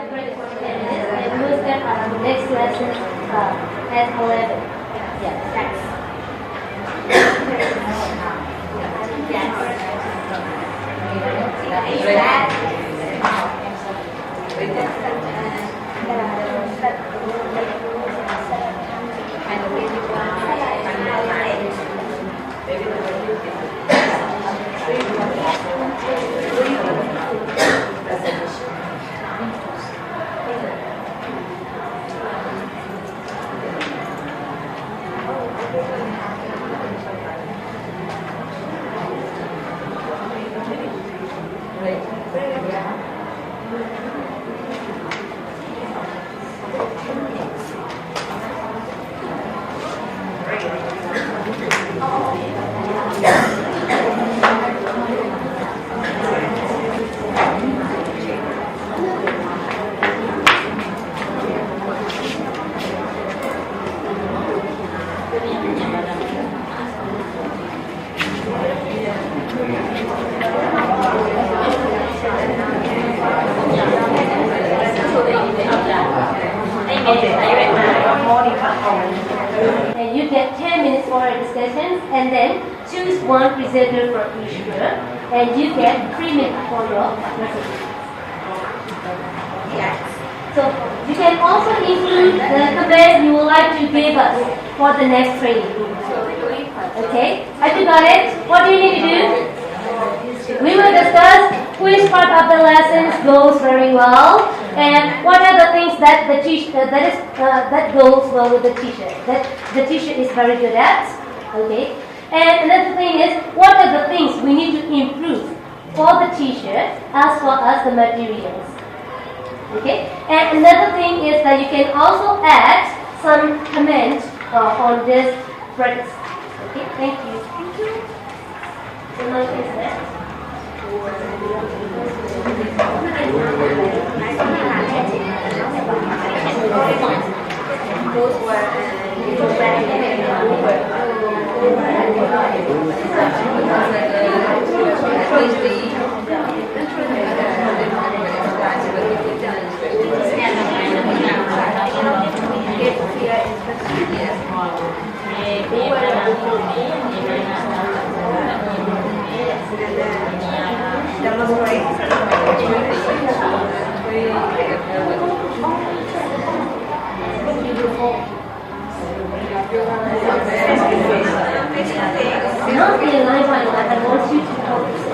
break for 10 minutes and we will start our next lesson at 11. Yeah, thanks. And you get 10 minutes for a discussion and then choose one presenter for each group and you get 3 minutes for your presentation. Yes. So you can also include the comment you would like to give us for the next training. Okay? Have you got it? What do you need to do? We will discuss which part of the lessons goes very well and what are the things that the teacher that goes well with the teacher, that the teacher is very good at. Okay? And another thing is what are the things we need to improve for the teacher as well as the materials. Okay? And another thing is that you can also add some comments on this practice. Okay? Thank you. Thank you. So now is next. Those were not the line by line, I want you to focus.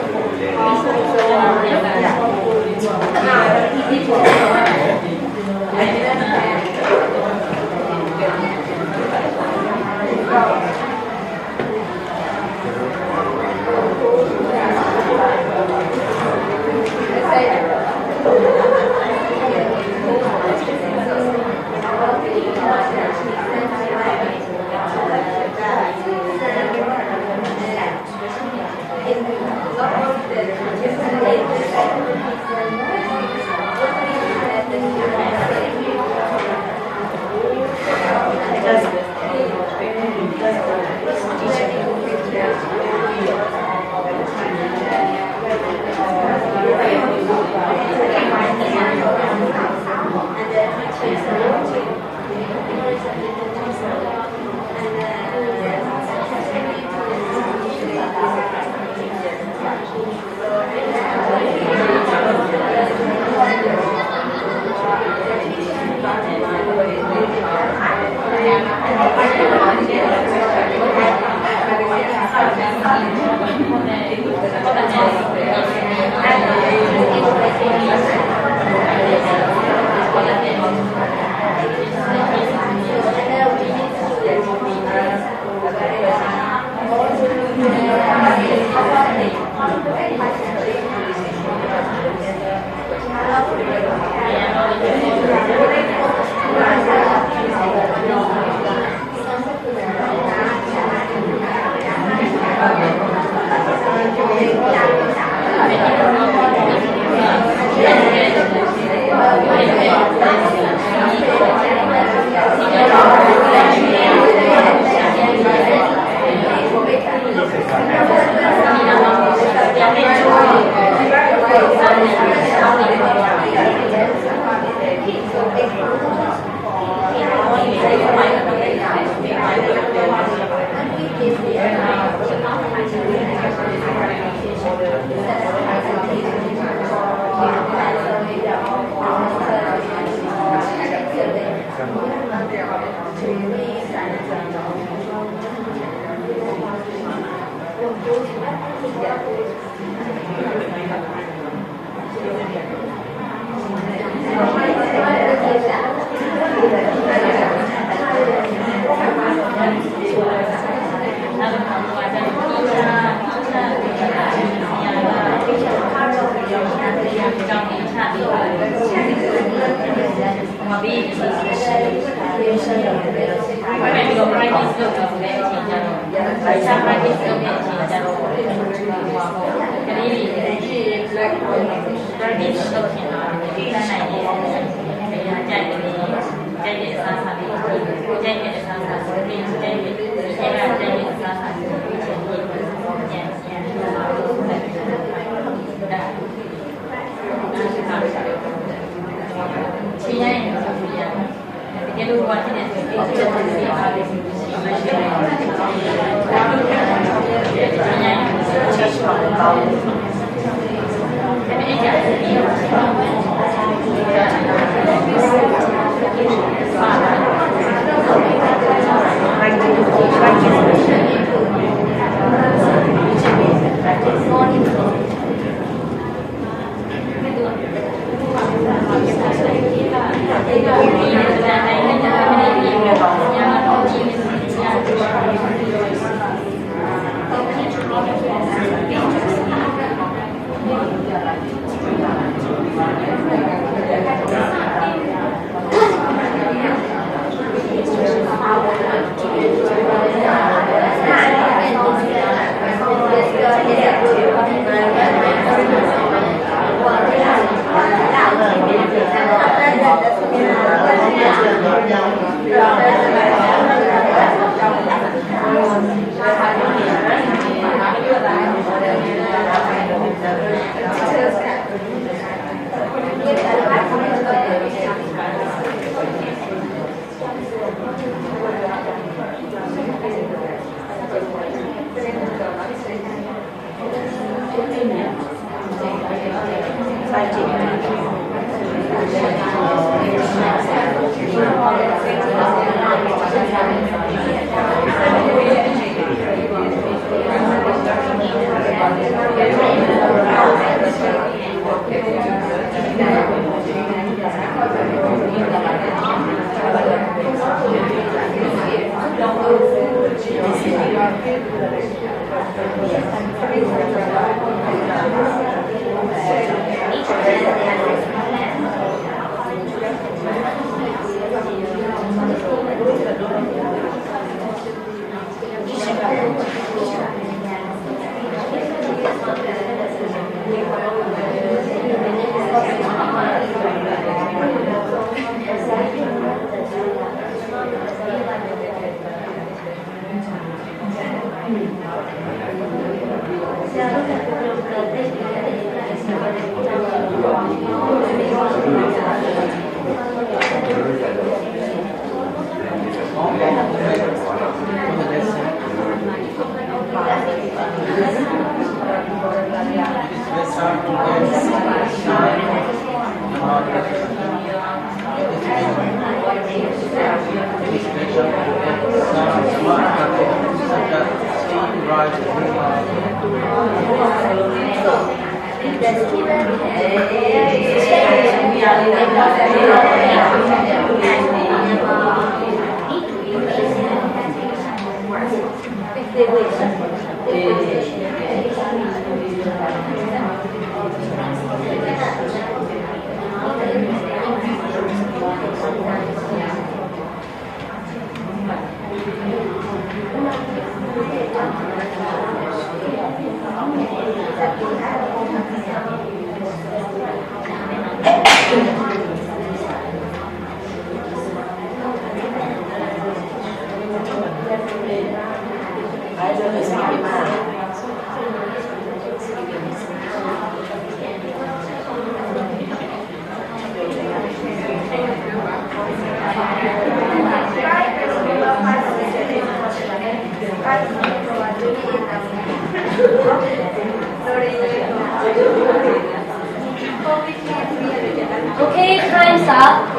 Okay, time's up.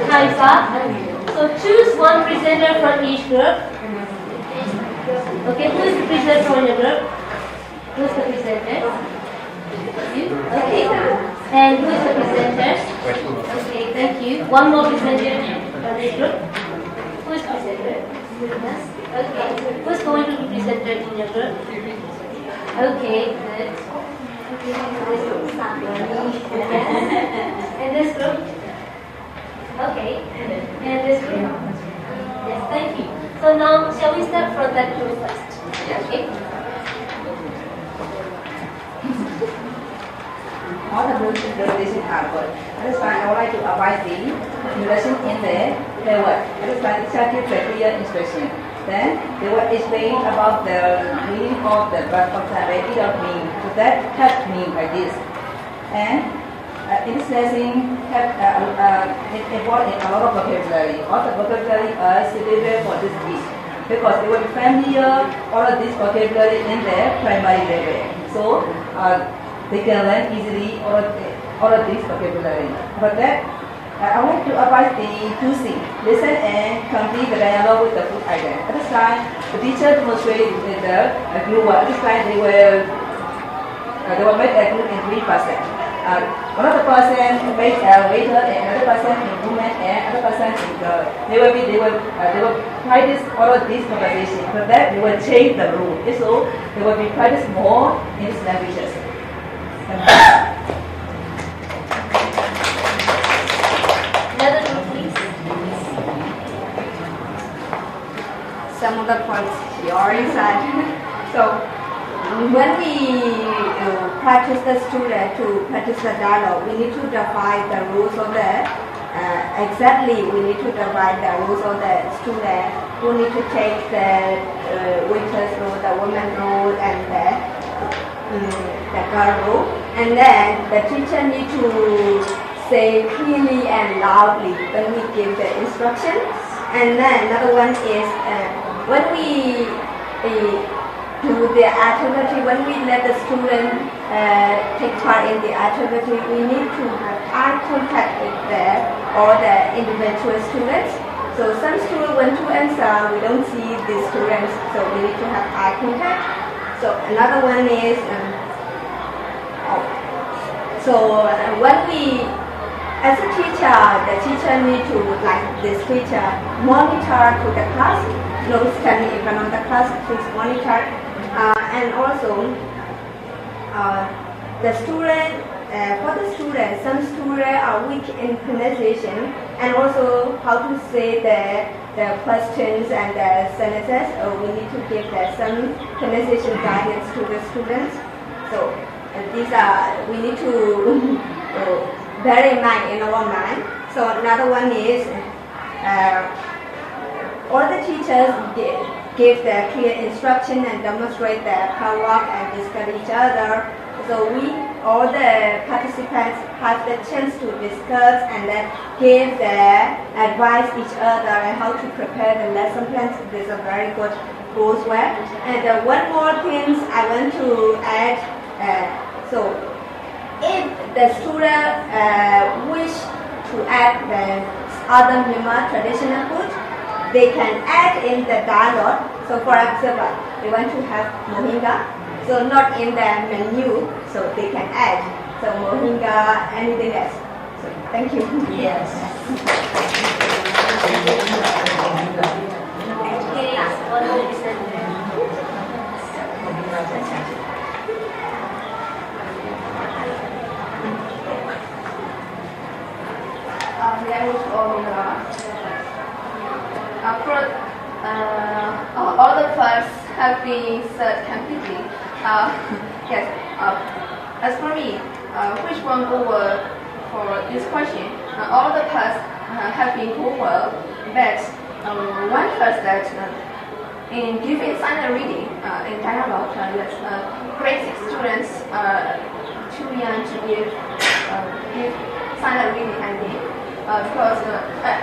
Time's up. So choose one presenter from each group. Okay, who is the presenter from your group? Who is the presenter? You? Okay. And who is the presenter? Okay, thank you. One more presenter from each group. Who is the presenter? Yes. Okay. Who is going to be presenter in your group? Okay, good. And this group? Okay. And this way. Yes, thank you. So now, shall we start from that group first? Okay. All the relation are good. That is why I would like to avoid the relation in the word. That is why the child gives a clear instruction. Then they will explain about the meaning of the verb, for example, eat of me. So that helps me like this. And in this lesson, it involves a lot of vocabulary. All the vocabulary are suitable for this week because they will be familiar all of this vocabulary in their primary level. So they can learn easily all of this vocabulary. For that, I would like to advise the two things: listen and complete the dialogue with the food item. At this time, the teacher demonstrates with the viewer. At this time, they will make a group in 3%. One of the person make a waiter, and another person in woman, and another person in girl. They will practice all of these conversation. For that, they will change the rule. So they will be practice more in these languages. Another group, please. Some of the points you already said. So when we practice the student to practice the dialogue, we need to define the rules of the exactly. We need to define the rules of the student. We need to take the waiter's rule, the woman rule, and the girl rule. And then the teacher need to say clearly and loudly when we give the instruction. And then another one is when we do the activity, when we let the student take part in the activity, we need to have eye contact with all the individual students. So some students want to answer, we don't see the students, so we need to have eye contact. So another one is, when we, as a teacher, the teacher need to, like this teacher, monitor to the class, no standing in front of the class, please monitor. And also, the student, for the students, some students are weak in pronunciation, and also how to say the questions and the sentences. We need to give some pronunciation guidance to the students. So these are, we need to bear in mind in our mind. So another one is, all the teachers give the clear instruction and demonstrate the power work and discuss each other. So all the participants have the chance to discuss and then give the advice each other and how to prepare the lesson plans. This is a very good goes well. And one more thing I want to add. So if the student wish to add the other Myanmar traditional food, they can add in the dialogue. So for example, they want to have mohinga, so not in the menu, so they can add. So mohinga, anything else. So thank you. Yes. Language all the parts have been said completely. Yes. As for me, which one go well for this question? All the parts have been go well, but one first that in giving sign reading in dialogue, yes, grade 6 students too young to give sign reading, I think. Because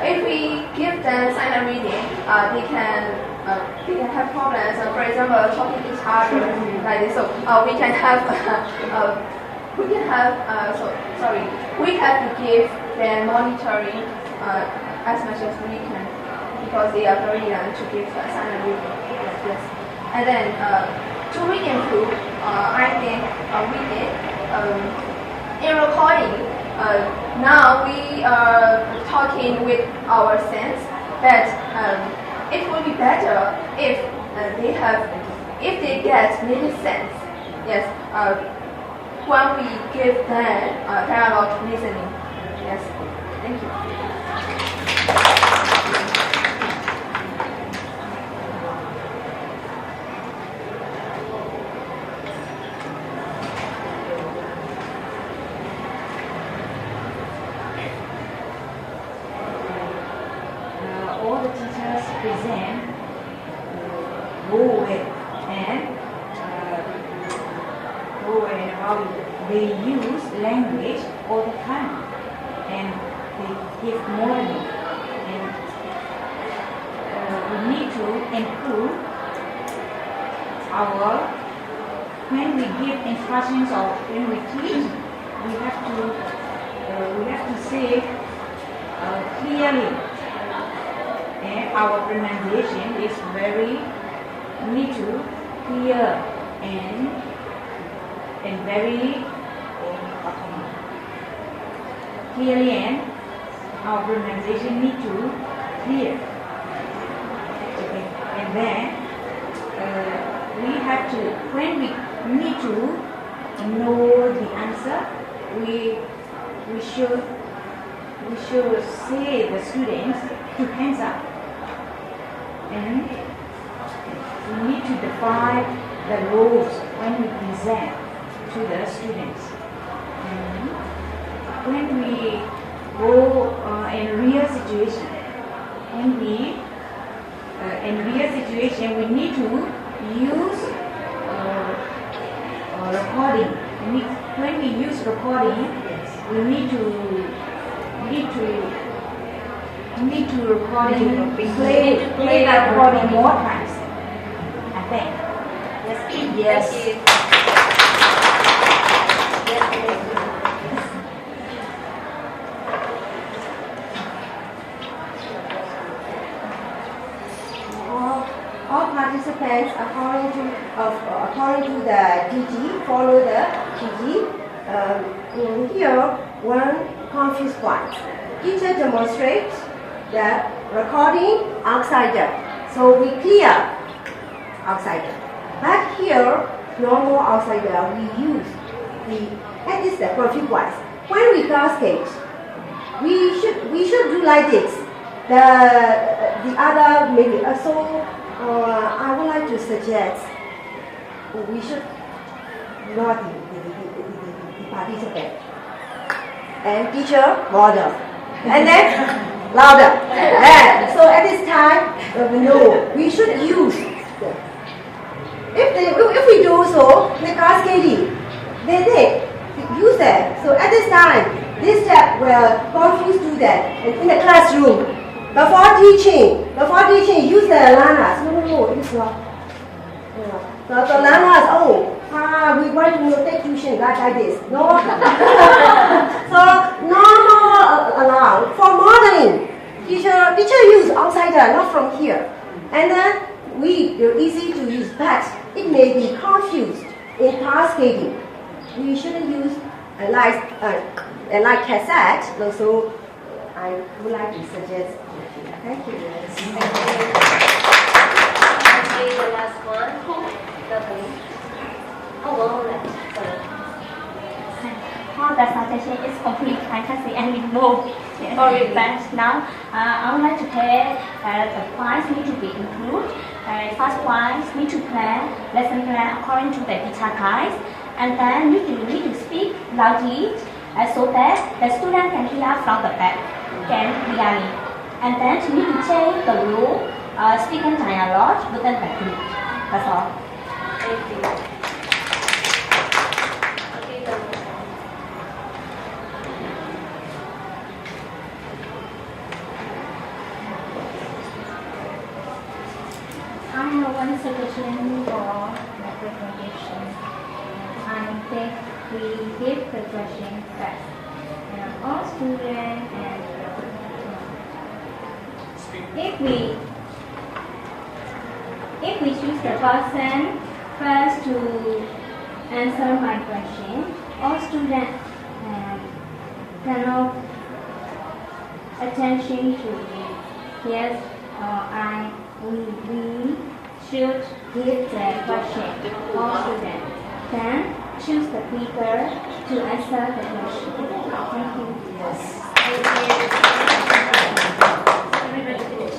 if we give them sign reading, they can have problems. For example, talking to each other like this. So we can have we have to give them monitoring as much as we can because they are very young to give sign reading. Yes. And then to read improve, I think we did in recording. Now we are talking with our sense, but it would be better if they get little sense. Yes, when we give them dialogue listening. Yes, thank you. all the teachers present go and about they use language all the time and they give modeling and we need to improve our when we give instructions or when we teach we have to say clearly and our pronunciation is very need to clear and very clearly and our pronunciation need to clear. Okay. And then we have to when we need to know the answer we should say the students to hands up and we need to define the rules when we present to the students. And when we go in real situation, we need to use recording. When we use recording, we need to recording play the recording more times. I think. Yes. All participants, according to the TG, follow the TG. Here, one confused point. Teacher demonstrates the recording outsider, so we clear outsider. But here, no more outsider. We use that is the confused point. When we cascade, we should do like this. The other maybe I would like to suggest we should not the participant and teacher model and then louder. And so at this time we should use if we do so the cascading they use that. So at this time this step will confuse students in the classroom. Before teaching, use the lanas. No, it's not. The lanas, we want to take tuition like this. No. So, no allowed. For modeling, teacher use outsider, not from here. And then they're easy to use, but it may be confused in cascading. We shouldn't use like cassette. So, I would like to suggest. Thank you. Okay, the last one. All the suggestion is complete fantasy and we move forward. But now I would like to say the points need to be included. First points need to plan, lesson plan according to the teacher guides, and then need to speak loudly so that the student can hear from the back, can clearly. And then you need to change the rule, speaking dialogue within the group. That's all. Thank you. Okay, I have one suggestion for the presentation. I think we give the question first. All students and if we choose the person first to answer my question, all students cannot attention to me. Yes, we should give the question all students. Then choose the speaker to answer the question. Thank you. Yes.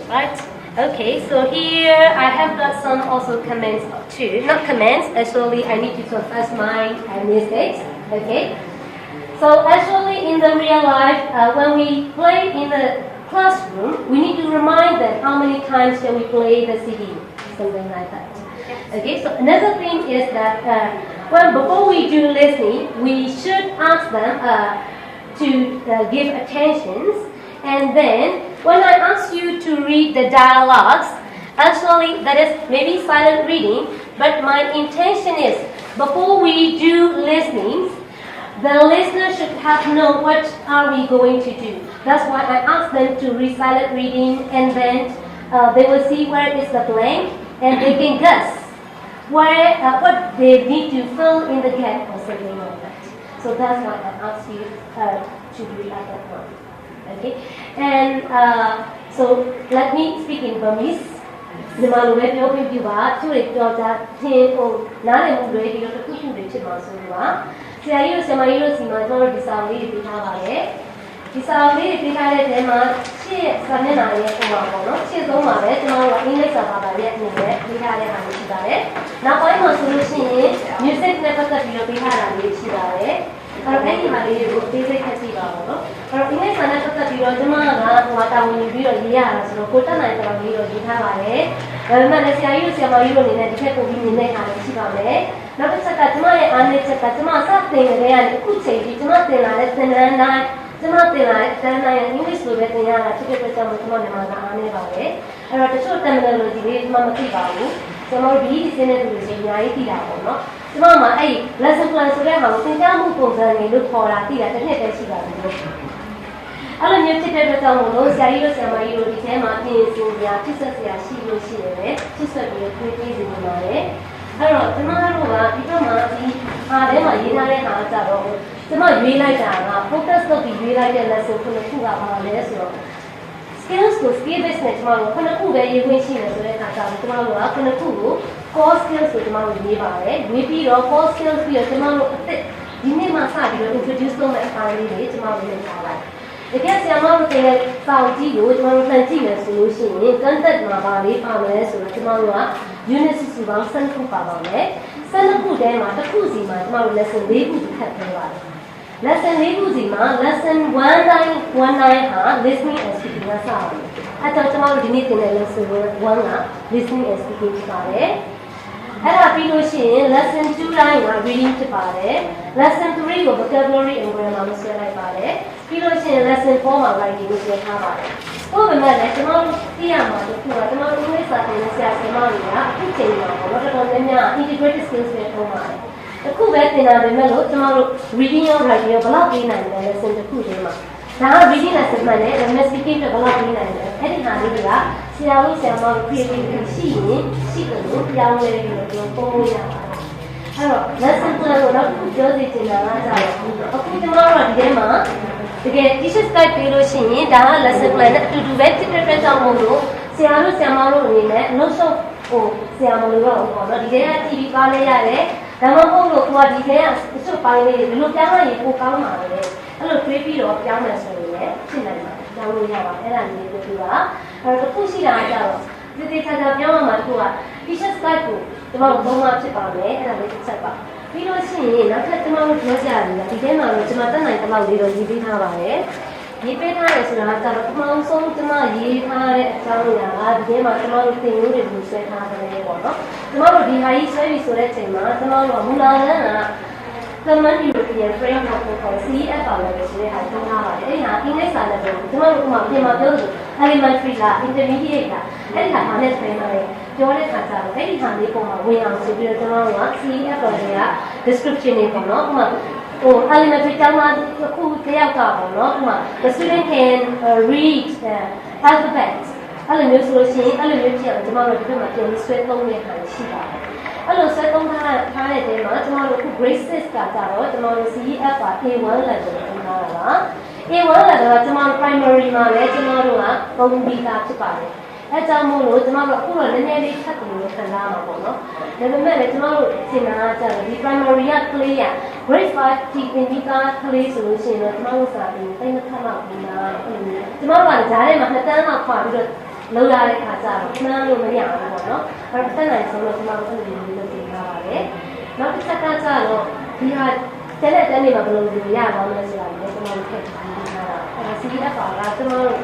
Right. Okay. So here I have got some also comments too. Not comments. Actually, I need to confess my mistakes. Okay. So actually, in the real life, when we play in the classroom, we need to remind them how many times can we play the CD, something like that. Okay, so another thing is that before we do listening, we should ask them to give attentions, and then when I ask you to read the dialogues, actually that is maybe silent reading, but my intention is before we do listening, the listener should have to know what are we going to do. That's why I ask them to read silent reading, and then they will see where is the blank, and they can guess where what they need to fill in the gap or something like that. So that's why I ask you to read at that point. Okay, and so let me speak in Burmese. ဒီမှာလိုပဲပြောပြပြပါသူတွေပြောတာသင်ဟိုနားလည်မှုတွေဒီလိုတစ်ခုခုတွေဖြစ်မှာဆိုလို့ပါဆရာကြီးတို့ဆရာမကြီးတို့စီမှာကျွန်တော်တို့ဒီစာလေးတွေပြထားပါတယ်ဒီစာလေးတွေပြထားတဲ့ထဲမှာရှေ့စာမျက်နှာရဲ့ပုံပါပေါ့နော်ရှေ့ဆုံးမှာပဲကျွန်တော်တို့အင်္ဂလိပ်စာဘာသာရဲ့အနေနဲ့ပြထားတဲ့ဟာမျိုးရှိပါတယ်နောက်ပိုင်းမှာဆိုလို့ရှိရင် music နဲ့ပတ်သက်ပြီးတော့ပြထားတာလေးရှိပါတယ်အဲ့ဒီဟာလေးကိုသိသိခက်ကြည့်ပါဦးနော်အဲ့တော့အင်္ဂလိပ်စာနဲ့ပတ်သက်ပြီးတော့ကျွန်မကဟိုတာဝန်ယူပြီးတော့ရေးရတာဆိုတော့ကိုတက်နိုင်တော်လေးတော့ရေးထားပါတယ်ဒါပေမဲ့လည်းဆရာကြီးတို့ဆရာမကြီးတို့အနေနဲ့ဒီထက်ပိုပြီးမြင်တဲ့အားလည်းရှိပါမယ်နောက်တစ်ချက်ကကျွန်မရဲ့အားနည်းချက်ကကျွန်မစတင်ကြတဲ့အခုချိန်ကြီးကျွန်မတင်လာတဲ့သင်တန်းတိုင်းကျွန်မတင်လာတဲ့သင်တန်းရဲ့ English လိုပဲသင်ရတာဖြစ်တဲ့အတွက်ကြောင့်ကျွန်မမြန်မာကအားနည်းပါပဲအဲ့တော့တချို့ terminology လေးကျွန်မမသိပါဘူးကျွန်တော်ဒီစင်းတဲ့သူတွေအများကြီးသိတာပေါ့နော်ကျွန်မမှာအဲ့ lesson plan ဆိုတဲ့ဟာကိုသင်ကြားမှုပုံစံတွေလို့ခေါ်တာသိတာတစ်နှစ်တည်းရှိပါတယ်လို့အဲ့လိုမျိုးဖြစ်တဲ့အတွက်ကြောင့်မို့ဆရာကြီးတို့ဆရာမကြီးတို့ဒီထဲမှာပြင်ဆင်စရာဖြစ်ဆက်စရာရှိလို့ရှိတယ်ဖြစ်ဆက်ပြီးပြေးပြေးစီနေပါတယ်အဲ့တော့ကျွန်တော်တို့ကဒီဘက်မှာဒီအားထဲမှာရေးထားတဲ့ဟာကြတော့ကျွန်မရွေးလိုက်တာက focus လုပ်ပြီးရွေးလိုက်တဲ့ lesson ခုနှစ်ခုကဘာလဲဆိုတော့ skills ကို skill based နဲ့ကျွန်တော်တို့ခုနှစ်ခုပဲရေးခွင့်ရှိတယ်ဆိုတဲ့အခါကျတော့ကျွန်တော်တို့ကခုနှစ်ခုကို core skills ကိုကျွန်တော်တို့ရေးပါတယ်ရေးပြီးတော့ core skills ပြီးတော့ကျွန်တော်တို့အစ်ဒီနေ့မှစပြီးတော့ introduce လုပ်မယ့်အပိုင်းလေးတွေကျွန်တော်တို့လုပ်ထားပါတယ်တကယ်ဆရာမတို့တင်တဲ့စာအုပ်ကြီးကိုကျွန်တော်တို့ဖန်ကြည့်မယ်ဆိုလို့ရှိရင် content မှာပါလေးပါမယ်ဆိုတော့ကျွန်တော်တို့က unit စုပေါင်း7ခုပါပါမယ်7ခုထဲမှာတစ်ခုစီမှာကျွန်တော်တို့ lesson 4ခုခတ်ပေးပါတယ် lesson 4ခုစီမှာ lesson 1919ဟာ listening and speaking ကစပါတယ်အဲ့တော့ကျွန်တော်တို့ဒီနေ့တင်တဲ့ lesson 1က listening and speaking ဖြစ်ပါတယ်အဲ့ဒါပြီးလို့ရှိရင် lesson 2တိုင်းက reading ဖြစ်ပါတယ် lesson 3ကို vocabulary and grammar ကိုဆွဲလိုက်ပါတယ်ပြီးလို့ရှိရင် lesson 4မှာ writing ကိုဆွဲထားပါတယ်ဟုတ်ပေမဲ့လည်းကျွန်တော်တို့သိရမှာတစ်ခုကကျွန်တော်တို့ English စာသင်တဲ့ဆရာဆရာမတွေကအခုချိန်မှာပေါ့နော်တော်တော်များများ integrated skills တွေထုံးပါတယ်တစ်ခုပဲသင်တာပဲမဲ့လို့ကျွန်တော်တို့ reading ရော writing ရောဘယ်လောက်ပြီးနိုင်လဲ lesson တစ်ခုချင်းမှာဒါက reading lesson မှန်တယ် grammar speaking တွေဘယ်လောက်ပြီးနိုင်လဲအဲ့ဒီဟာလေးတွေကဆရာတို့ဆရာမတို့ creativity ရှိရင်ရှိတယ်လို့ပြောင်းလဲပြီးတော့ပုံလို့ရပါတယ်အဲ့တော့ lesson plan ကိုတော့ပြောစီချင်တာကကြာတော့အခုကျွန်တော်တို့ဒီထဲမှာတကယ် teacher guide ပေးလို့ရှိရင်ဒါက lesson plan နဲ့အတူတူပဲဖြစ်တဲ့အတွက်ကြောင့်မို့လို့ဆရာတို့ဆရာမတို့အနေနဲ့အလုပ်ရှုပ်ဆရာမလို့တော့ပေါ့နော်ဒီထဲက TV ကားလေးရတယ်ဒါမှမဟုတ်လို့ကိုကဒီထဲကအစုပ်ပိုင်းလေးတွေဘယ်လိုပြောင်းလိုက်ရင်ပိုကောင်းမှာလဲအဲ့လိုတွေးပြီးတော့ပြောင်းမယ်ဆိုရင်လည်းဖြစ်နိုင်ပါတယ်ပြောင်းလို့ရပါတယ်အဲ့ဒါလေးကိုပြောတာအဲ့တော့တစ်ခုရှိတာကြတော့ဒီတေချာချာပြောင်းရမှာတစ်ခုက teacher guide ကိုကျွန်တော်တို့ဘုံမှာဖြစ်ပါမယ်အဲ့ဒါလေးတစ်ချက်ပါပြီးလို့ရှိရင်နောက်ထပ်ကျွန်တော်တို့ပြောကြရတယ်ဒီထဲမှာတော့ကျွန်မတက်နိုင်တဲ့လောက်လေးတော့ရေးပေးထားပါတယ်ရေးပေးထားရဆိုတာကတော့ပထမဆုံးကျွန်မရေးထားတဲ့အကြောင်းအရာကဒီထဲမှာကျွန်တော်တို့သင်ရိုးတွေကိုဆွဲထားတယ်ပေါ့နော်ကျွန်တော်တို့ဒီဟာကြီးဆွဲပြီးဆိုတဲ့အချိန်မှာကျွန်တော်တို့ကမူလာလန်းက Common European Framework ကိုခေါ် CEF ပါလို့ဆိုတဲ့ဟာသုံးထားပါတယ်အဲ့ဒီဟာအင်္ဂလိပ်စာနဲ့ပြောကျွန်တော်တို့ကမှပြင်မှာပြောလို့ elementary လား intermediate လားအဲ့ဒီဟာနဲ့ဆိုင်ပါတယ်ပြောတဲ့ခါကျတော့အဲ့ဒီဟာလေးပုံမှာဝင်အောင်ဆိုပြီးတော့ကျွန်တော်တို့က CEF ပေါ်က description တွေပေါ့နော်ဥပမာelementary ကျောင်းသားတစ်ခုတယောက်ကပေါ့နော်ဥပမာ the student can read alphabets အဲ့လိုမျိုးဆိုလို့ရှိရင်အဲ့လိုမျိုးဖြစ်အောင်ကျွန်တော်တို့ဒီဘက်မှာပြန်ပြီးဆွဲသုံးတဲ့ဟာရှိပါတယ်အဲ့လိုဆွဲသုံးထားတဲ့တဲမှာကျွန်တော်တို့အခု grade 6ကကြတော့ကျွန်တော်တို့ CEF က A1 level ကိုသုံးထားတာပါ A1 level ကကျွန်တော်တို့ primary မှာလည်းကျွန်တော်တို့ကပုံပြီးသားဖြစ်ပါတယ်အဲကြောင့်မို့လို့ကျွန်တော်တို့အခုတော့နည်းနည်းလေးထပ်တယ်လို့ခံစားမှာပေါ့နော်ဒါပေမဲ့လည်းကျွန်တော်တို့သင်တာကကြတော့ဒီ primary က clear ရ grade 5 ထိသင်ပြီးသား clear ဆိုလို့ရှိရင်တော့ကျွန်တော်တို့စာပြီးတိတ်မထပ်တော့ဘူးလားအဲ့လိုမျိုးကျွန်တော်တို့ကကြားထဲမှာ2တန်းလောက်ခွာပြီးတော့လောက်ရတဲ့ခါကျတော့ခဏလို့မရဘူးပေါ့နော်အဲ့တော့တက်နိုင်ဆုံးတော့ကျွန်တော်တို့အဲ့လိုမျိုးလုပ်ပေးထားပါတယ်နောက်တစ်ချက်ကကြတော့ဒီဟာ ကျန်တဲ့အတန်းတွေမှာဘယ်လိုလုပ်ရအောင်လဲဆိုတာလည်းကျွန်တော်တို့ထည့်ပြီးထားတာအဲ CDF ပါကကျွန်တော်တို့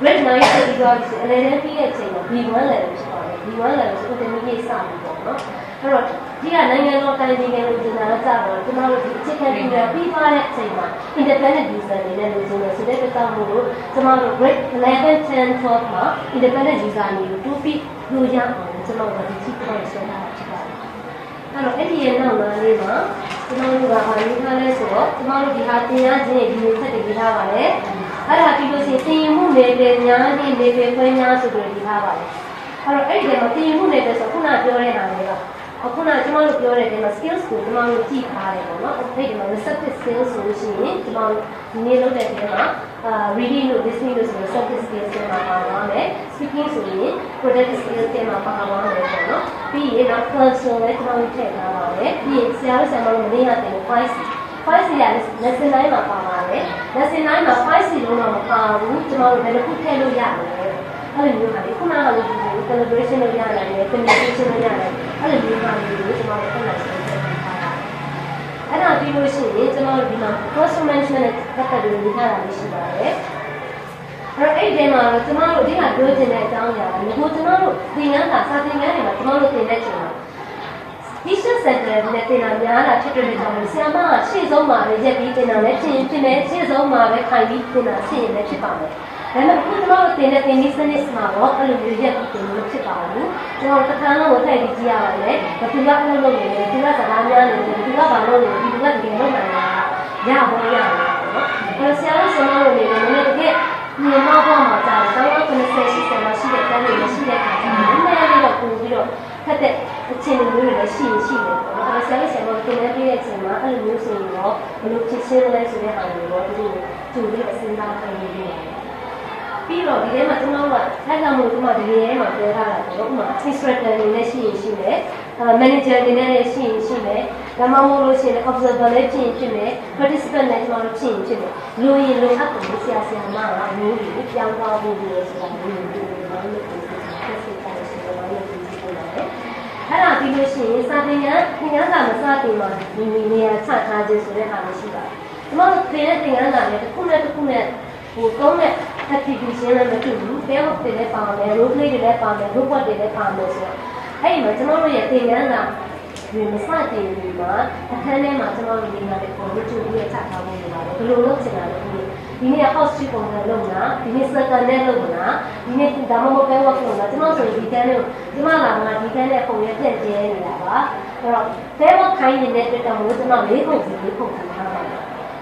grade 9ဆက်ပြီးတော့အလဲတန်းပြီးတဲ့အချိန်မှာ B1 level ဖြစ်ပါတယ် B1 level ဆိုတော့ဒီနေ့စပြီပေါ့နော်အဲ့တော့ဒီကနိုင်ငံတော်တိုင်းပြည်ကလို့ဒီနာကြတော့ကျွန်တော်တို့ဒီအခြေခံပြီးတော့ပြီးသွားတဲ့အချိန်မှာ independent user တွေနဲ့လို့ဆိုတော့ဆိုတဲ့အတွက်ကြောင့်မို့လို့ကျွန်တော်တို့ grade 11 10 12မှာ independent user တွေကိုတူပြီးလို့ရအောင်ကျွန်တော်တို့ဒီချိပေါ်ဆွဲထားတာဖြစ်ပါတယ်အဲ့တော့အဲ့ဒီရဲ့နောက်မှာလေးမှာကျွန်တော်တို့ကဘာရေးထားလဲဆိုတော့ကျွန်တော်တို့ဒီဟာသင်ရခြင်းရဲ့ဒီလိုဆက်တည်ရေးထားပါတယ်အဲ့ဒါပြီးလို့ရှိရင်သင်ယူမှုနယ်ပယ်များနဲ့နယ်ပယ်ခွဲများဆိုပြီးရေးထားပါတယ်အဲ့တော့အဲ့ဒီမှာသင်ယူမှုနယ်ပယ်ဆိုခုနပြောတဲ့ဟာလေးကအခုနကျွန်တော်တို့ပြောတဲ့ဒီမှာ skills ကိုကျွန်တော်တို့ကြည့်ထားတယ်ပေါ့နော်အဲ့ဒီမှာ receptive skills ဆိုလို့ရှိရင်ကျွန်တော်ဒီနေ့လုပ်တဲ့ဒီမှာreading လို့ listening လို့ဆိုတော့ receptive skills တွေမှာပါသွားမယ် speaking ဆိုရင် productive skills တွေမှာပါသွားမယ်ပေါ့နော်ပြီးရင်တော့ culture လည်းကျွန်တော်တို့ထည့်ထားပါတယ်ပြီးရင်ဆရာတို့ဆရာမတို့မင်းရတယ် 5C ရ lesson 9မှာပါပါတယ် lesson 9မှာ 5C လုံးတော့မပါဘူးကျွန်တော်တို့ဘယ်လိုခုထည့်လို့ရမလဲအဲ့လိုမျိုးဟာလေခုနကလို collaboration လုပ်ရတယ် communication လုပ်ရတယ်အဲ့လိုမျိုးဟာလေးကိုကျွန်တော်တို့ဆက်လက်ဆက်လုပ်ထားတာအဲ့ဒါပြီးလို့ရှိရင်ကျွန်တော်တို့ဒီမှာ personal management နဲ့ပတ်သက်ပြီးရေးထားတာရှိပါတယ်အဲ့ဒီထဲမှာကျွန်တော်တို့ဒီကပြောချင်တဲ့အကြောင်းအရာကဒီကိုကျွန်တော်တို့သင်ခန်းစာစာသင်ခန်းတွေမှာကျွန်တော်တို့သင်တဲ့ချိန်မှာ teacher center နဲ့သင်တာများတာဖြစ်တဲ့ကြောင့်ဆရာမကရှေ့ဆုံးမှာပဲရက်ပြီးသင်တာလည်းဖြစ်နေရှေ့ဆုံးမှာပဲခိုင်ပြီးသင်တာဖြစ်ရင်လည်းဖြစ်ပါမယ်ဒါပေမဲ့ခုကျွန်တော်တို့သင်တဲ့သင်နည်းစနစ်မှာတော့အဲ့လိုမျိုးရက်ပြီးသင်လို့ဖြစ်ပါဘူးကျွန်တော်တစ်ခါလုံးကိုထိုက်ပြီးကြည့်ရပါတယ်ဘယ်သူကအလုပ်လုပ်နေလဲသူကစကားများနေတယ်သူကဘာလုပ်နေလဲဒီကတကယ်လုပ်နိုင်တာရဖို့ရတယ်ပေါ့နော်အဲ့ဆရာတို့ဆရာမတို့နေတယ်လည်းတကယ်ညီမဘောမှာကြာတယ်တော့90ရှိတယ်ရှိတဲ့တန်းတွေရှိတဲ့အခါကျတော့နည်းနည်းလေးတော့ပို့ပြီးတော့ဖတ်တဲ့အချိန်မျိုးတွေလည်းရှိတယ်ပေါ့နော်အဲ့ဆရာတို့ဆရာမတို့သင်ပေးတဲ့အချိန်မှာအဲ့လိုမျိုးဆိုရင်တော့ဘယ်လိုဖြစ်ရှင်းလဲဆိုတဲ့ဟာမျိုးတော့သူတို့ကြိုပြီးအစဉ်းစားပြင်နေရတယ်ပြီးတော့ဒီထဲမှာကျွန်တော်ကအဲ့ကြောင့်မို့ကျွန်တော်ဒီထဲမှာပြောထားတာပေါ့ဥပမာ instructor တွေနဲ့ရှိရင်ရှိမယ် manager တွေနဲ့ရှိရင်ရှိမယ်ဒါမှမဟုတ်လို့ရှိရင် observer လည်းဖြစ်မယ် participant နဲ့ကျွန်တော်တို့ဖြစ်မယ်လူရင်လူအပ်တယ်ဆရာဆရာမကမျိုးတွေပြောင်းသွားဖို့လို့ဆိုတာမျိုးတွေဘာလို့လဲဆိုတော့ဆက်ဆက်ဆက်ဆက်ဘာလို့လဲဆိုတော့အဲ့ဒါပြီးလို့ရှိရင်စာသင်ခန်းစာမစတင်မှာဒီနေရာချထားခြင်းဆိုတဲ့ဟာမျိုးရှိပါတယ်ကျွန်တော်တို့သင်တဲ့သင်ခန်းစာလည်းတစ်ခုနဲ့တစ်ခုနဲ့ဟိုကောင်းတဲ့ activity လည်းမတူဘူး။ fail တွေလည်းပါမယ် role play တွေလည်းပါမယ် robot တွေလည်းပါမယ်ဆိုတော့အဲ့ဒီမှာကျွန်တော်တို့ရဲ့သင်ခန်းစာဒီမစတင်ဘူးမှာအခန်းထဲမှာကျွန်တော်တို့ဒီမှာလည်းပုံကြည့်ပြီးချထားဖို့လိုပါတယ်ဘယ်လိုလုပ်ချင်တာလဲဒီနေ့ house trip ပုံစံလုပ်တာဒီနေ့ circle နဲ့လုပ်တာဒီနေ့ဒါမှမဟုတ် fail work လုပ်တာကျွန်တော်ဆိုရင်ဒီတန်းလေးကိုကျွန်မလာမှာဒီတန်းနဲ့ပုံရပြည့်ကျဲနေတာပါအဲ့တော့ fail work ခိုင်းနေတဲ့အတွက်တော့ကျွန်တော်၄ခုထားပါတယ်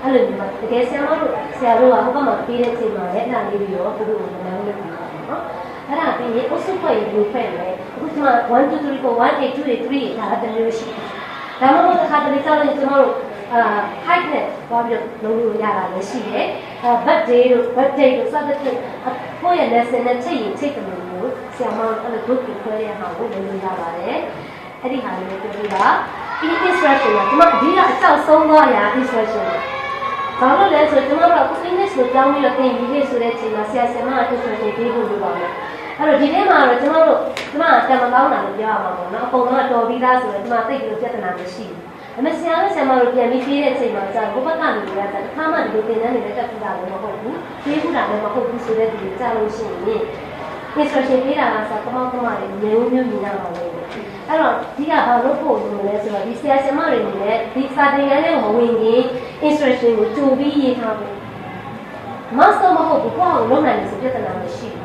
အဲ့လိုမျိုးတကယ်ဆရာတို့ကဟိုဘက်မှာပေးတဲ့အချိန်မှာလည်းအဲ့ဒါလေးပြီးတော့သူတို့ကိုလည်းလုပ်ပြီးပါနော်အဲ့ဒါပြီးရင်အုပ်စုဖွဲ့ရေးလုပ်ဖွဲ့မယ်အခုကျွန်တော်1 2 3 4 1 2 3ဒါတမျိုးရှိတယ်ဒါမှမဟုတ်တစ်ခါတလေကြောက်ရင်ကျွန်တော်တို့height နဲ့ဘာပြီးလုပ်လို့ရတာလည်းရှိတယ်birthday တို့ စသဖြင့်ကိုယ့်ရဲ့ lesson နဲ့ချိန်ရင်ချိန်တယ်လို့ဆရာမအဲ့လို group တွေခွဲရအောင်လုပ်လို့ရပါတယ်အဲ့ဒီဟာလေးကိုပြောပြတာ instruction ကကျွန်တော်အဓိကအကြောက်ဆုံးသောအရာ instructionဘာလို့လဲဆိုတော့ကျွန်တော်တို့က English ကိုပြောင်းပြီးတော့သင်ယူရေးဆိုတဲ့အချိန်မှာဆရာဆရာမအတူတူပေးဖို့လိုပါမယ်။အဲ့တော့ဒီထဲမှာတော့ကျွန်တော်ကတမကောင်းတာလို့ပြောရမှာပေါ့နော်။အကုန်လုံးတော်ပြီးသားဆိုတော့ကျွန်မသိပြီးပြဿနာမရှိဘူး။ဒါပေမဲ့ဆရာနဲ့ဆရာမတို့ပြန်ပြီးပေးတဲ့အချိန်မှာကျတော့ဘုဘကလူတွေကတခါမှဒီလိုသင်တန်းတွေတက်ပြီးတာလည်းမဟုတ်ဘူး။ပေးဖို့တာလည်းမဟုတ်ဘူးဆိုတဲ့ဒီကြာလို့ရှိရင် instruction ပေးတာကဆိုကမောက်ကမတွေမျိုးမြင်ရမှာလေ။အဲ့တော့ဒီကဘာလို့ပို့လို့လဲဆိုတော့ဒီဆရာဆရာမတွေနေနဲ့ဒီစာသင်ခန်းထဲမှာဝင်ရင် instruction ကိုကြိုပြီးရေးထားဖို့ master မဟုတ်ဘူးကိုယ့်ကိုလုံးနိုင်လို့ဆိုပြဿနာမရှိဘူ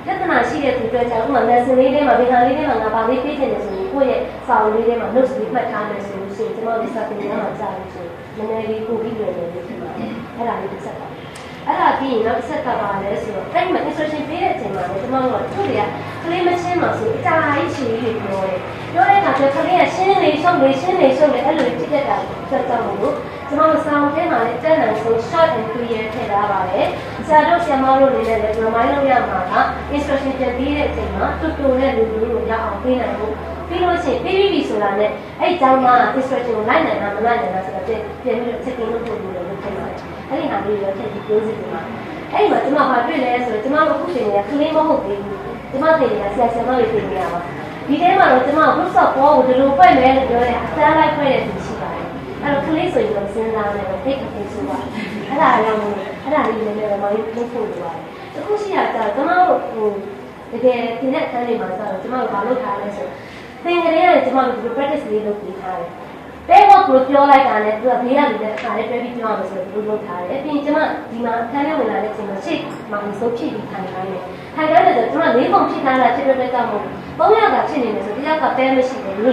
းပြဿနာရှိတဲ့သူတွေကြောင့်ဥပမာ lesson လေးထဲမှာဗေဒလေးထဲမှာငါဘာလေးပေးချင်တယ်ဆိုရင်ကိုယ့်ရဲ့စာအုပ်လေးထဲမှာ notes လေးမှတ်ထားမယ်ဆိုလို့ရှိရင်ကျွန်တော်ဒီစာသင်ခန်းမှာကြားလို့ဆိုနည်းနည်းလေးပို့ပြီးလွယ်တယ်လို့ဖြစ်ပါတယ်အဲ့ဒါလေးတစ်ချက်ပါအဲ့ဒါပြီးရင်နောက်တစ်ချက်ကပါလဲဆိုတော့အဲ့ဒီမှာ instruction ပေးတဲ့အချိန်မှာလည်းကျွန်တော်တို့ကသူတွေကကလေးမရှင်းပါဆိုအကြာကြီးရှင်းပြီးပြောတဲ့အခါကျကလေးကရှင်းနေရှုပ်နေအဲ့လိုဖြစ်တတ်တာကြောက်လို့ကျွန်တော်စာအုပ်ထဲမှာလည်းတက်နိုင်ဆုံး short and clear ထည့်ထားပါတယ်ဆရာတို့ဆရာမတို့တွေလည်း remind လုပ်ရမှာက instruction ပြန်ပေးတဲ့အချိန်မှာတူတူနဲ့လူလူကိုရအောင်ပေးနိုင်ဖို့ပြီးလို့ရှိရင်ပြီးဆိုတာနဲ့အဲ့အကြောင်းမှာ instruction ကိုလိုက်နိုင်တာမလိုက်နိုင်တာဆိုတော့ပြန်ပြီးတော့ checking လုပ်ဖို့လိုတယ်လို့ထင်ပါတယ်အဲ့ဒီဟာလေးရောထည့်ပြီးပြောစီတယ်မှာအဲ့ဒီမှာကျွန်တော်ဘာတွေ့လဲဆိုတော့ကျွန်တော်အခုချိန်ကကလေးမဟုတ်သေးဘူးကျွန်မတင်နေတာဆရာဆရာမတွေတင်နေတာပါဒီထဲမှာတော့ကျွန်မ group of ဘောကိုဒီလိုဖွဲ့မယ်လို့ပြောတဲ့အစမ်းလိုက်ဖွဲ့တဲ့သူရှိပါတယ် အဲ့တော့ကလေးဆိုရင်တော့စဉ်းစားနေတယ်တိတ်ခင်းဆိုပါအဲ့ဒါကြောင့်အဲ့ဒါလေးလည်းမလုပ်ဖို့လိုပါတယ်အခုရှိရတာကျွန်တော်တို့တကယ်ဒီနေ့အခန်းလေးမှာဆိုတော့ကျွန်တော်တို့ဘာလုပ်ထားလဲဆိုသင်္ကလေးကကျွန်တော်တို့ practice လေးလုပ်ပြီးထားတယ်တဲဘောကိုပြောလိုက်တာနဲ့သူကဘေးကနေလည်းခါလေးတွဲပြီးပြောရမယ်ဆိုတော့လုပ်ထားတယ်အပြင်ကျွန်မဒီမှာအခန်းထဲဝင်လာတဲ့အချိန်မှာရှေ့မှာဆိုဖြစ်ပြီးထိုင်ခိုင်းတယ်ထိုင်ခိုင်းတယ်ဆိုတော့ကျွန်မ၄ပုံဖြစ်ထားတာဖြစ်တဲ့ကြောင့်မို့၃ယောက်ကဖြစ်နေတယ်ဆိုတယောက်ကပဲမရှိဘူးလို့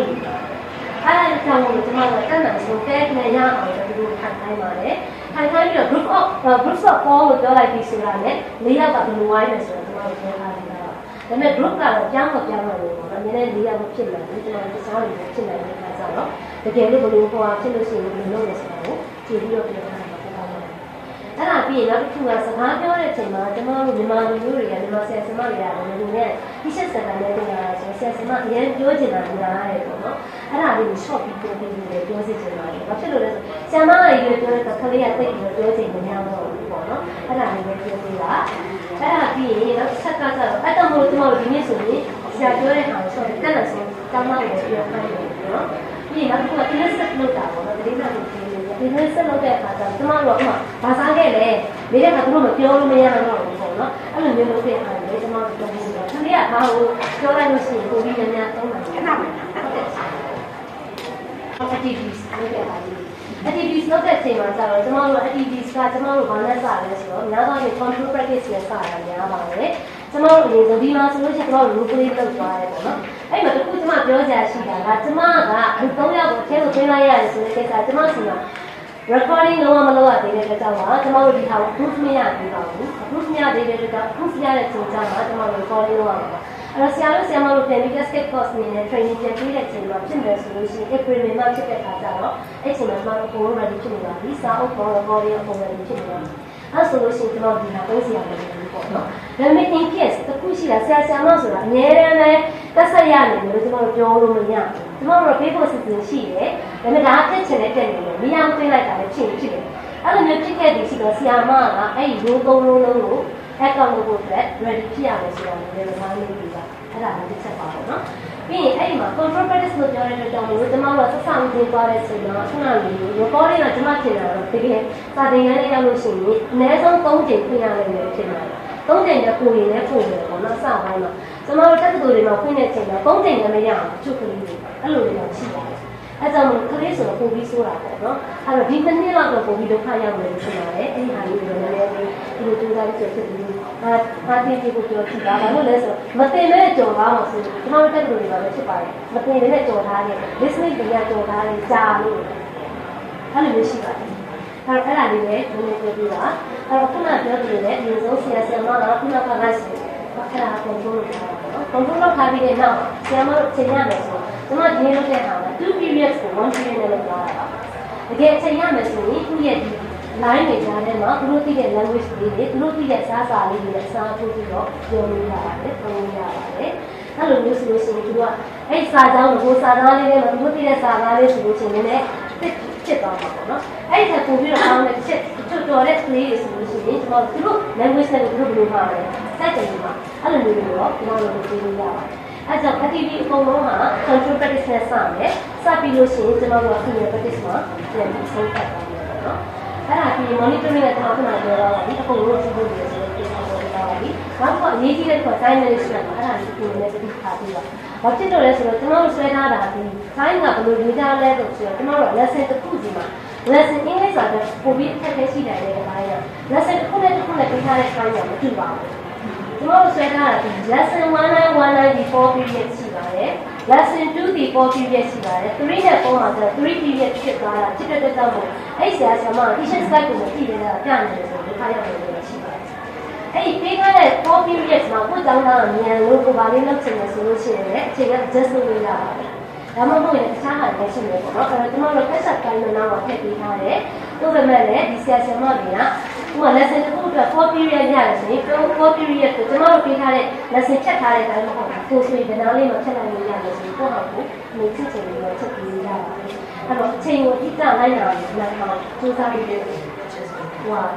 အဲ့ဒါကြောင့်မို့ကျွန်မကတက်နိုင်ဆုံးတဲနဲ့ရအောင်ဆိုပြီးထိုင်ခိုင်းပါတယ်ထိုင်ခိုင်းပြီးတော့ group of 4လို့ပြောလိုက်ပြီးဆိုတာနဲ့၄ယောက်ကဘယ်လိုဝိုင်းလဲဆိုတော့ကျွန်မတို့ပြောထားတယ်ဒါပေမဲ့ group ကတော့ကြောင်းမပြောင်းလို့ပေါ့နော်။နည်းနည်း၄ယောက်ဖြစ်လာတယ်ကျွန်တော်တခြားတွေဖြစ်လာတဲ့အခါကျတော့တကယ်လို့ဘယ်လိုဟောဖြစ်လို့ရှိရင်ဘယ်လိုလုပ်လဲဆိုတာကိုကြည့်ပြီးတော့ပြောထားတာပေါ့။အဲ့ဒါပြီးရင်နောက်တစ်ခုကစကားပြောတဲ့အချိန်မှာကျွန်တော်တို့မြန်မာလူမျိုးတွေကမြန်မာဆရာဆရာမတွေကလည်းဒီနေ့ဒီချက်စကားနဲ့တင်လာဆိုဆရာဆရာမအရင်ပြောချင်တာများတယ်ပေါ့နော်။အဲ့ဒါလေးကို short ပြီးပြောပြီးပြောစီချင်ပါတယ်။ဘာဖြစ်လို့လဲဆိုဆရာမကြီးပြောတဲ့ကလေးကတိတ်ပြီးပြောချင်နေများတော့ဘူးပေါ့နော်။အဲ့ဒါလေးပဲပြောပြတာ။အဲ့ဒါပြီးရင်နောက်ဆက်ကကျတော့အဲ့တော့ကျွန်တော်တို့ဒီနေ့ဆိုရင်ဆရာပြောတဲ့ဟာကိုဆိုတက်လက်ဆုံးတောင်းမှလည်းပြောခိုင်းတယ်နော်။ပြီးရင်နောက်တစ်ခုက illustration လုပ်တာပေါ့နော်။ဒီနေ့ကဒီနေ့ဆက်လုပ်တဲ့အခါကျတော့ကျွန်တော်တို့ကဘာစားခဲ့လဲ။မိတဲ့ကသူတို့မပြောလို့မရတော့ဘူးပေါ့နော်။အဲ့လိုမျိုးလုပ်တဲ့အခါလေကျွန်တော်တို့ပြောပြီးတော့သူတွေကဘာကိုပြောလိုက်လို့ရှိရင်ပိုပြီးများသုံးတာခဏပဲ။ဟုတ်ကဲ့။ activities လုပ်တဲ့အခါလေးactivities လုပ်တဲ့အချိန်မှာကျတော့ကျွန်တော်တို့ activities ကကျွန်တော်တို့ဘာနဲ့စလဲဆိုတော့များသောအားဖြင့် control practice နဲ့စတာများပါတယ်ကျွန်တော်တို့အရင်ဒီမှာဆိုလို့ရှိရင်ကျွန်တော်တို့ role play လုပ်သွားတယ်ပေါ့နော်အဲ့မှာတခုကျွန်မပြောကြရှိတာကကျွန်မကဒီ3ယောက်ကိုအထဲကိုပြင်လိုက်ရတယ်ဆိုတဲ့ကိစ္စကျွန်မစီမှာ recording လုံးဝမလုပ်ရသေးတဲ့အတွက်ကြောင့်ပါကျွန်တော်တို့ဒီဟာကို proof မရသေးပါဘူး proof မရသေးတဲ့အတွက်ကြောင့် proof ရတဲ့ချိန်ကျမှကျွန်တော်တို့ recording လုပ်ရမှာအဲ့တော့ဆရာတို့ဆရာမတို့ပြန်ပြီး escape course နေနဲ့ training ပြန်ပြီးတဲ့အချိန်မှာဖြစ်မယ်ဆိုလို့ရှိရင် April မှာဖြစ်တဲ့အခါကျတော့အဲ့ချိန်မှာကျွန်တော်တို့ ready ဖြစ်နေပါပြီစာအုပ်ပေါ် recording အပေါ် ready ဖြစ်နေပါပြီအဲ့ဆိုလို့ရှိရင်ကျွန်တော်ဒီမှာသုံးစရာလည်းပေါ့နော်ဒါပေမဲ့ in case တခုရှိတာဆရာဆရာမဆိုတာအများအားနဲ့တက်ဆက်ရနေလို့ကျွန်တော်တို့ပြောလို့မရဘူးကျွန်တော်တို့ paper system ရှိတယ်ဒါပေမဲ့ဒါဖြစ်ချင်တဲ့တက်နေလို့မရအောင်သိလိုက်တာလည်းဖြစ်တယ်အဲ့လိုမျိုးဖြစ်ခဲ့တဲ့ရှိတော့ဆရာမကအဲ့ဒီ row 3 row လုံးကို account လုပ်ဖို့အတွက် ready ဖြစ်ရမယ်ဆိုတာလည်းမမှန်လို့ပြတာအဲ့ဒါလည်းတစ်ချက်ပါပေါ့နော်ပြီးရင်အဲ့ဒီမှာ control practice လို့ပြောတဲ့အတွက်ကြောင့်ကျွန်တော်တို့ဆက်ဆောင်နေသွားတဲ့ချိန်မှာခုနကလို recording ကကျွန်မထင်တာတော့တကယ်စာသင်ခန်းလေးရောက်လို့ရှိရင်အနည်းဆုံး3ချိန်ဖွင့်ရလိမ့်မယ်ထင်ပါတယ်3ချိန်နဲ့ပုံရည်နဲ့ပုံတယ်ပေါ့နော်စပိုင်းမှာကျွန်တော်တို့တက္ကသိုလ်တွေမှာဖွင့်တဲ့ချိန်မှာ3ချိန်နဲ့မရအောင်ချုပ်ကလေးတွေအဲ့လိုတွေတော့ရှိပါတယ်အဲ့ကြောင့်ကလေးဆိုတော့ပုံပြီးဆိုတာပေါ့နော်အဲ့တော့ဒီတစ်နှစ်လောက်တော့ပုံပြီးဒုက္ခရောက်နေလို့ဖြစ်ပါတယ်အဲ့ဒီဟာလေးတွေလည်းနည်းနည်းလေးဒီလိုကြိုးစားပြီးဖြစ်ပြီးအားတင်းပြီးကိုပြောကြည့်တာဘာလို့လဲဆိုတော့မတင်တဲ့ကြော်သားမှာဆိုကျွန်တော်တို့တက္ကသိုလ်တွေမှာပဲဖြစ်ပါတယ်မတင်တဲ့ကြော်သားတွေ listening တွေကကြော်သားတွေကြားလို့အဲ့လိုမျိုးရှိပါတယ်အဲ့ဒါလေးလည်းနည်းနည်းပြောပြတာအဲ့တော့ခုနပြောသလိုလည်းဒီလိုဆရာဆရာမကခုနကလိုက်ဆိုအဲ့ဒါ control လုပ်တာပေါ့နော် control လုပ်ထားပြီးတဲ့နောက်ဆရာမတို့ချိန်ရမယ်ဆိုကျွန်တော်ဒီနေ့လုပ်တဲ့ဟာက2 periods ကို1 period နဲ့လုပ်သွားတာပါတကယ်ချိန်ရမယ်ဆိုရင်သူ့ရဲ့ဒီ line တွေကြားထဲမှာသူတို့သိတဲ့ language တွေသူတို့သိတဲ့စားစာလေးတွေနဲ့စားထုတ်ပြီးတော့ပြောလို့ရပါတယ်ပြောလို့ရပါတယ်အဲ့လိုမျိုးဆိုလို့ရှိရင်သူကအဲ့စာကြောင်းကိုစာသားလေးနဲ့သူတို့သိတဲ့စာသားလေးဆိုလို့ရှိရင်လည်းဖြစ်သွားမှာပေါ့နော်အဲ့ဒီထက်ပိုပြီးတော့အောင်းတဲ့ချက်တော်တဲ့ play တွေဆိုလို့ရှိရင်ကျွန်တော်သူတို့ language နဲ့သူတို့ဘယ်လိုမှာလဲစိုက်တယ်မှာအဲ့လိုမျိုးတွေတော့ကျွန်တော်တို့သိလို့ရပါတယ်အဲ့ကြောင့် activity အကုန်လုံးက control practice နဲ့စမယ်စပြီးလို့ရှိရင်ကျွန်တော်တို့က theory practice မှာပြန်ပြီးဆုံးဖြတ်သွားမယ်ပေါ့နော်အဲ့ဒါပြီး monitoring နဲ့ထောက်ခံတာပြောတော့ဒီအကုန်လုံးသိဖို့ရတယ်ဆိုတော့ပြန်ပြောတာပါဒီနောက်ကအရေးကြီးတဲ့က time management မှာအဲ့ဒါလေးကိုလည်းသိထားပြီးပါဘာဖြစ်လို့လဲဆိုတော့ကျွန်တော်တို့ဆွဲထားတာဒီ time ကဘယ်လိုရေးထားလဲဆိုတော့ကျွန်တော်တို့ lesson တစ်ခုစီမှာ lesson English ဆိုတော့ပိုပြီးအခက်အခဲရှိတယ်တဲ့အပိုင်းက lesson တစ်ခုနဲ့တစ်ခုနဲ့ပေးထားတဲ့ time ကမတူပါဘူးကျွန်တော်တို့ဆွဲထားတာဒီ lesson 1919ဒီ4 period ရှိပါတယ် lesson 2ဒီ4 period ရှိပါတယ်3နဲ့4မှာဆို3 period ဖြစ်သွားတာဖြစ်တဲ့အတွက်ကြောင့်အဲ့ဆရာဆရာမ teacher site ကိုကြည့်နေတာပြနေတယ်ဆိုတော့ခါရောက်နေလို့ရှိပါတယ်အဲ့ဒီပေးထားတဲ့4 period မှာကိုကြောင်းသားအမြန်လို့ကိုပါလေးလုပ်ချင်တယ်ဆိုလို့ရှိရင်လည်းအချိန်က adjust လုပ်လို့ရပါတယ်ဒါမှမဟုတ်ရင်တခြားဟာလည်းရှိနေပေါ့နော်အဲ့တော့ကျွန်တော်တို့ catch up time မှာတော့ထည့်ပေးထားတယ်သို့ပေမဲ့လည်းဒီဆရာဆရာမတွေကဟို lesson တစ်ခုအတွက်4 period ရတယ်ဆိုရင်4 period ကိုကျွန်တော်တို့ပေးထားတဲ့ lesson ချက်ထားတဲ့အတိုင်းမဟုတ်ဘူးကိုယ်ဆိုရင်ဒီနားလေးမှာချက်လိုက်လို့ရတယ်ဆိုရင်ကိုယ့်ဟာကိုနေချက်ချင်ပြီးတော့ချက်ပြီးရပါတယ်အဲ့တော့အချိန်ကိုအတိအကျလိုက်နာအောင်လည်းအောင်စူးစမ်းပြီးဟို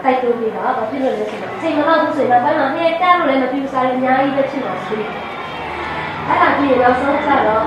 တိုက်တွန်းပေးတာဘာဖြစ်လို့လဲဆိုတော့အချိန်မလောက်ဘူးဆိုရင်တော့ဘယ်မှာဟဲ့တက်လို့လည်းမပြူစားရင်အများကြီးပဲဖြစ်မှာရှိတယ်အဲ့ဒါပြီးရင်နောက်ဆုံးကျတော့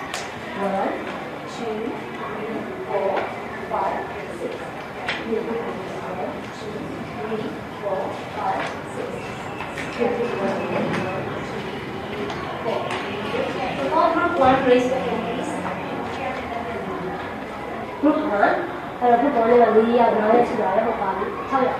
1, 2, 3, 4, 5, 6. 1, 2, 3, 4, 5, 6. 1, 2, 3, 4. So all group 1, raise your hand, please. Group 1, group 1 là 4 ယောက် 9 ယောက်ရှိပါတယ်ဟုတ်ပါပြီ6ယောက်